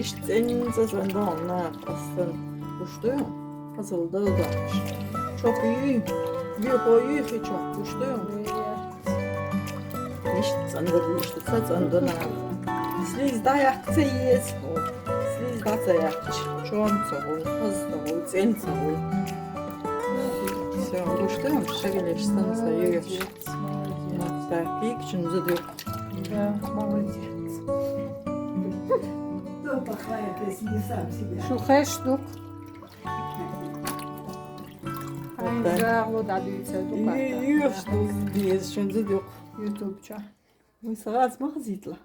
işte sen de onlar aslında kuşluyor. Fazıldığı da. Çok iyi. Büyük o iyi ki çok kuşluyor. İşte sen de bu işte sen de ne? Слизь akcıyız. Слизь da sayakç. Çoğun sağol, hız sağol, sen sağol. Все, kuşluyor. Şöyle işte sayıyor. Так, пик, şimdi diyor. Да, молодец. Dur bak bayağı besini sağ себе. Шухе штук. Да. Хайза дадується Yiyor, şimdi diyor. ютубча. Мы сразу махзитла.